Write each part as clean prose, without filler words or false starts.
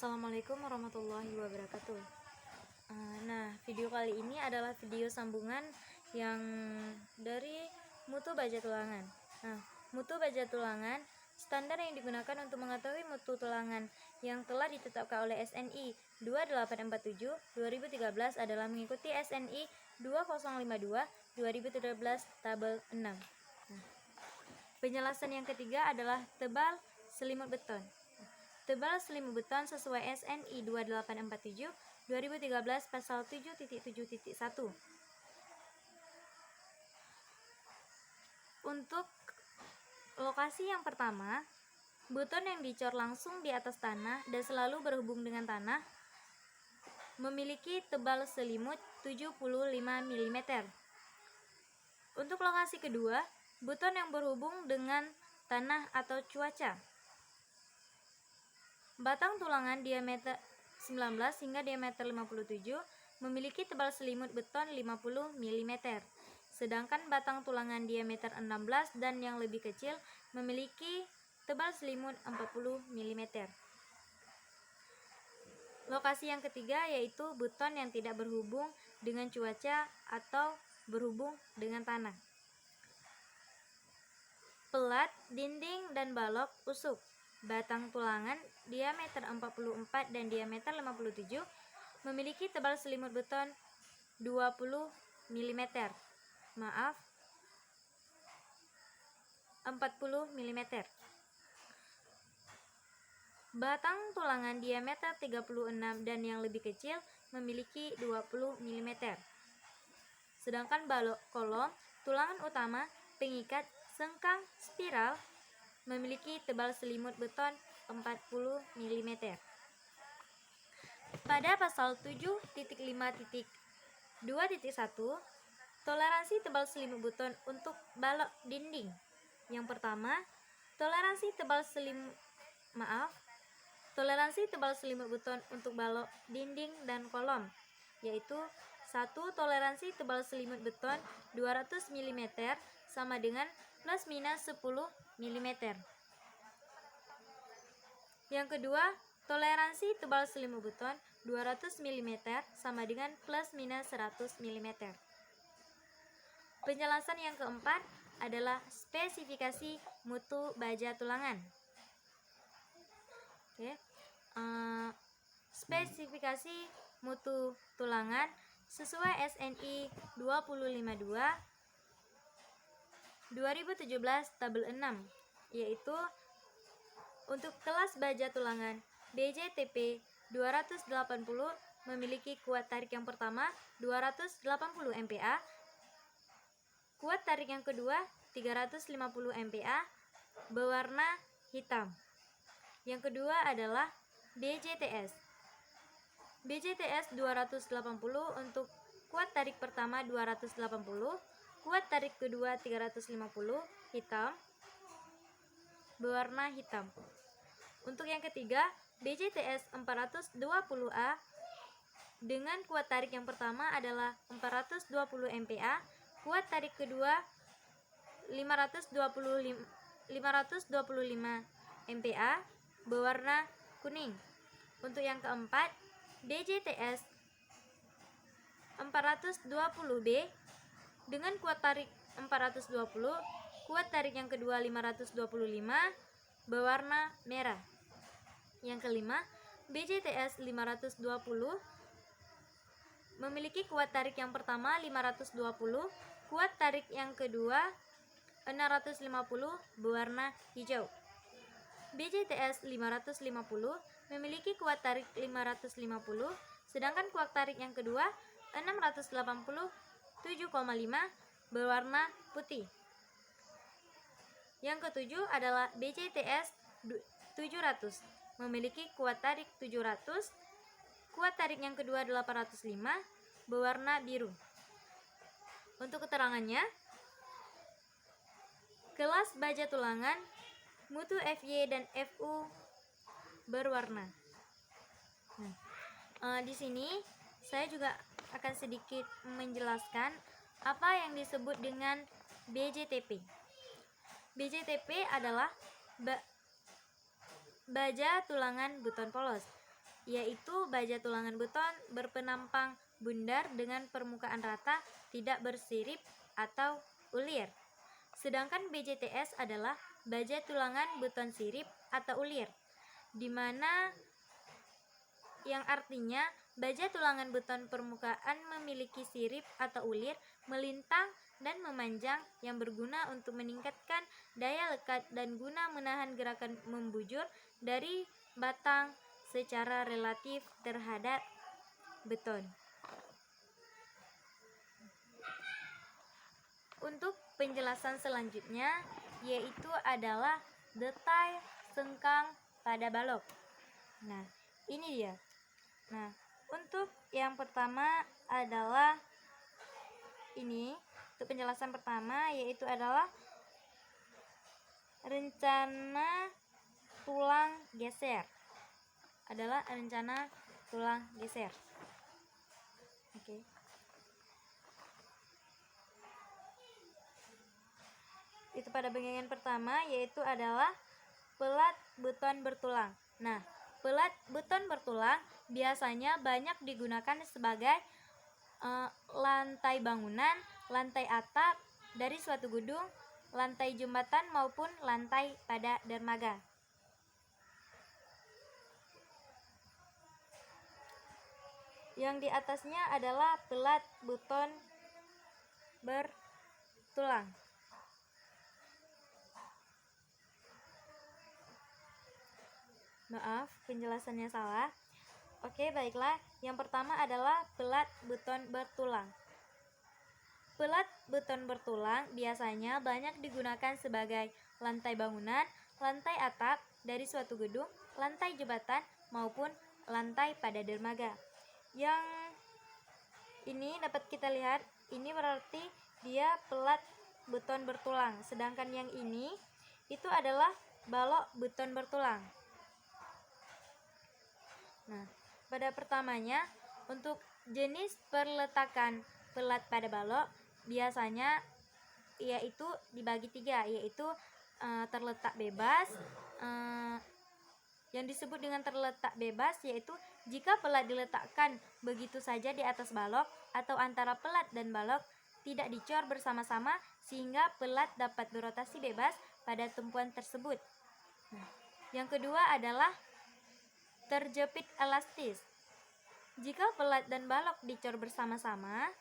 Assalamualaikum warahmatullahi wabarakatuh. Video kali ini adalah video sambungan yang dari mutu baja tulangan. Mutu baja tulangan standar yang digunakan untuk mengetahui mutu tulangan yang telah ditetapkan oleh SNI 2847/2013 adalah mengikuti SNI 2052/2013 tabel 6. Penjelasan yang ketiga adalah tebal selimut beton. Tebal selimut beton sesuai SNI 2847/2013 pasal 7.7.1. Untuk lokasi yang pertama, beton yang dicor langsung di atas tanah dan selalu berhubung dengan tanah memiliki tebal selimut 75 mm. Untuk lokasi kedua, beton yang berhubung dengan tanah atau cuaca. Batang tulangan diameter 19 hingga diameter 57 memiliki tebal selimut beton 50 mm. Sedangkan batang tulangan diameter 16 dan yang lebih kecil memiliki tebal selimut 40 mm. Lokasi yang ketiga yaitu beton yang tidak berhubung dengan cuaca atau berhubung dengan tanah. Pelat, dinding, dan balok usuk. Batang tulangan diameter 44 dan diameter 57 memiliki tebal selimut beton 20 mm. 40 mm. Batang tulangan diameter 36 dan yang lebih kecil memiliki 20 mm. Sedangkan balok kolom tulangan utama pengikat sengkang spiral memiliki tebal selimut beton 40 mm. Pada pasal 7.5.2.1, toleransi tebal selimut beton untuk balok dinding. Yang pertama, toleransi tebal selimut beton untuk balok dinding dan kolom, yaitu 1. Toleransi tebal selimut beton 200 mm sama dengan plus minus 10 mm. Yang kedua, toleransi tebal selimut beton 200 mm sama dengan plus minus 100 mm. Penjelasan yang keempat adalah spesifikasi mutu baja tulangan. Spesifikasi mutu tulangan sesuai SNI 252/2017 tabel 6, yaitu untuk kelas baja tulangan BJTP 280 memiliki kuat tarik yang pertama 280 MPa, kuat tarik yang kedua 350 MPa, berwarna hitam. Yang kedua adalah BJTS. BJTS 280 untuk kuat tarik pertama 280, kuat tarik kedua 350, hitam, berwarna hitam. Untuk yang ketiga, BJTS 420A dengan kuat tarik yang pertama adalah 420 MPa, kuat tarik kedua 525 MPa, berwarna kuning. Untuk yang keempat, BJTS 420B dengan kuat tarik 420, kuat tarik yang kedua 525, berwarna merah. Yang kelima, BJTS 520 memiliki kuat tarik yang pertama 520, kuat tarik yang kedua 650, berwarna hijau. BJTS 550 memiliki kuat tarik 550, sedangkan kuat tarik yang kedua 680, 7,5, berwarna putih. Yang ketujuh adalah BJTS 700 memiliki kuat tarik 700, kuat tarik yang kedua 805, berwarna biru. Untuk keterangannya, kelas baja tulangan mutu FY dan FU berwarna. Di sini saya juga akan sedikit menjelaskan apa yang disebut dengan BJTP. BJTP adalah baja tulangan beton polos. yaitu baja tulangan beton berpenampang bundar dengan permukaan rata, tidak bersirip atau ulir. Sedangkan BJTS adalah baja tulangan beton sirip atau ulir, di mana yang artinya baja tulangan beton permukaan memiliki sirip atau ulir melintang dan memanjang yang berguna untuk meningkatkan daya lekat dan guna menahan gerakan membujur dari batang secara relatif terhadap beton. Untuk penjelasan selanjutnya yaitu adalah detail sengkang pada balok. Nah, ini dia. Nah, untuk yang pertama adalah ini, untuk penjelasan pertama yaitu adalah rencana tulang geser. Adalah rencana tulang geser. Oke. Itu pada bagian pertama yaitu adalah pelat beton bertulang. Nah, pelat beton bertulang biasanya banyak digunakan sebagai lantai bangunan, lantai atap dari suatu gedung, lantai jembatan maupun lantai pada dermaga. Yang di atasnya adalah pelat beton bertulang. Maaf, penjelasannya salah. Oke, baiklah. Yang pertama adalah pelat beton bertulang. Pelat beton bertulang biasanya banyak digunakan sebagai lantai bangunan, lantai atap dari suatu gedung, lantai jembatan, maupun lantai pada dermaga. Yang ini dapat kita lihat, ini berarti dia pelat beton bertulang. Sedangkan yang ini, itu adalah balok beton bertulang. Nah, pada pertamanya, untuk jenis perletakan pelat pada balok, biasanya yaitu dibagi 3, yaitu terletak bebas. Yang disebut dengan terletak bebas yaitu jika pelat diletakkan begitu saja di atas balok atau antara pelat dan balok tidak dicor bersama-sama sehingga pelat dapat berotasi bebas pada tumpuan tersebut. Nah, yang kedua adalah terjepit elastis. Jika pelat dan balok dicor bersama-sama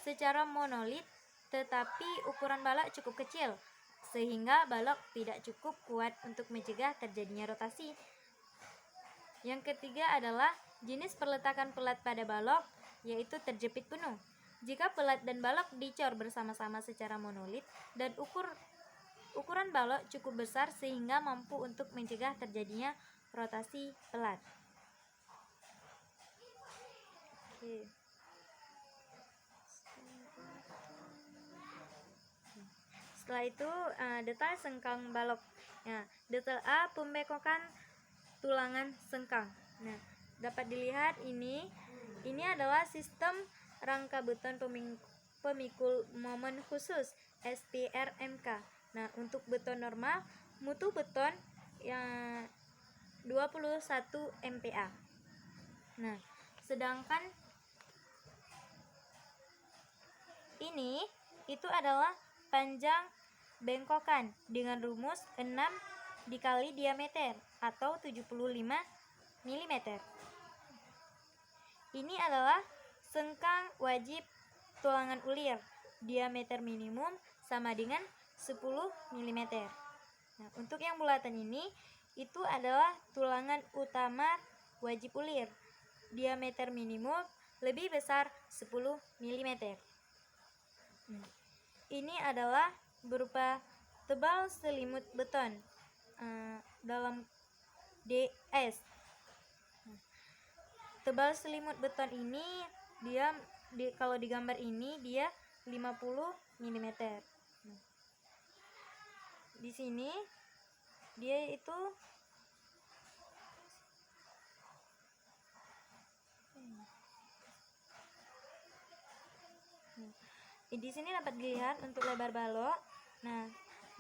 secara monolit tetapi ukuran balok cukup kecil sehingga balok tidak cukup kuat untuk mencegah terjadinya rotasi. Yang ketiga adalah jenis perletakan pelat pada balok yaitu terjepit penuh. Jika pelat dan balok dicor bersama-sama secara monolit dan ukuran balok cukup besar sehingga mampu untuk mencegah terjadinya rotasi pelat. Oke. Setelah itu detail sengkang balok. Nah, detail A, pembekokan tulangan sengkang. Nah, dapat dilihat ini adalah sistem rangka beton pemikul momen khusus SPRMK. Nah, untuk beton normal mutu beton yang 21 MPa. Nah, sedangkan ini itu adalah panjang bengkokan dengan rumus 6 dikali diameter atau 75 mm. Ini adalah sengkang wajib tulangan ulir, diameter minimum sama dengan 10 mm. Nah, untuk yang bulatan ini itu adalah tulangan utama wajib ulir, diameter minimum lebih besar 10 mm. Ini adalah berupa tebal selimut beton dalam DS. Tebal selimut beton ini dia kalau digambar ini dia 50 mm. Di sini dia itu di sini dapat dilihat untuk lebar balok. Nah,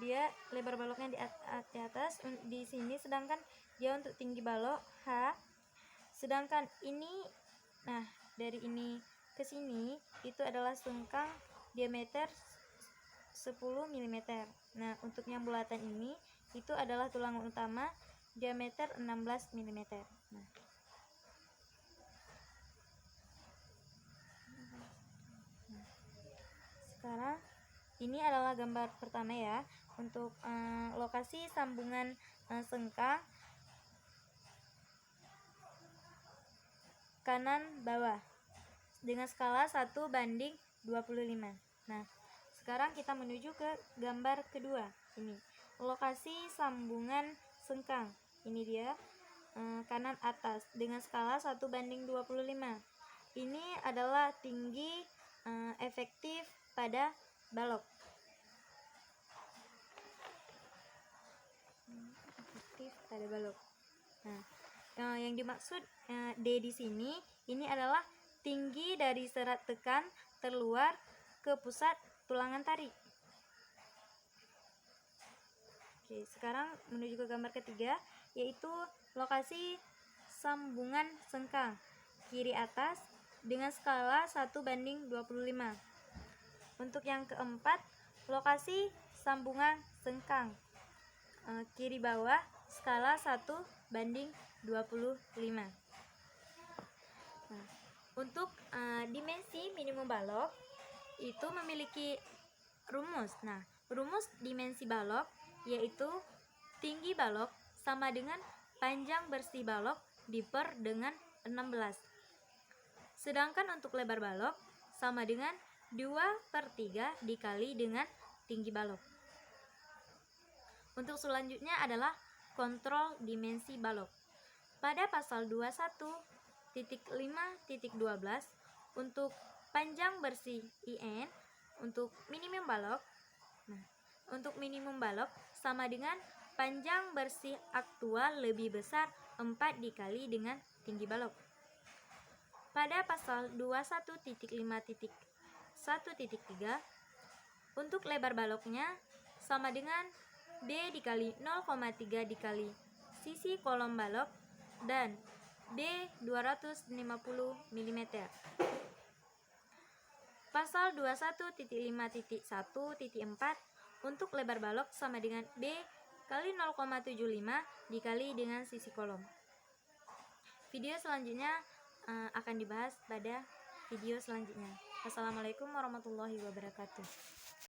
dia lebar baloknya di atas di sini, sedangkan dia untuk tinggi balok H Sedangkan ini, nah dari ini ke sini itu adalah sengkang diameter 10 mm. Nah, untuk yang bulatan ini itu adalah tulang utama diameter 16 mm. Nah, sekarang ini adalah gambar pertama ya untuk lokasi sambungan sengkang kanan bawah dengan skala 1:25. Nah, sekarang kita menuju ke gambar kedua. Ini lokasi sambungan sengkang. Ini dia kanan atas dengan skala 1:25. Ini adalah tinggi efektif pada balok. Efektif pada balok. Nah, yang dimaksud D di sini ini adalah tinggi dari serat tekan terluar ke pusat tulangan tarik. Oke, sekarang menuju ke gambar ketiga, yaitu lokasi sambungan sengkang kiri atas dengan skala 1:25. Untuk yang keempat, lokasi sambungan sengkang kiri bawah skala 1:25. Nah, untuk dimensi minimum balok itu memiliki rumus. Nah, rumus dimensi balok yaitu tinggi balok sama dengan panjang bersih balok diper dengan 16. Sedangkan untuk lebar balok sama dengan 2/3 dikali dengan tinggi balok. Untuk selanjutnya adalah kontrol dimensi balok. Pada pasal 21.5.12 untuk panjang bersih IN untuk minimum balok. Nah, untuk minimum balok sama dengan panjang bersih aktual lebih besar 4 dikali dengan tinggi balok. Pada pasal 21.5.1.3 untuk lebar baloknya sama dengan B dikali 0,3 dikali sisi kolom balok dan B 250 mm. Pasal 21.5.1.4 untuk lebar balok sama dengan B kali 0,75 dikali dengan sisi kolom. Video selanjutnya akan dibahas pada video selanjutnya. Wassalamualaikum warahmatullahi wabarakatuh.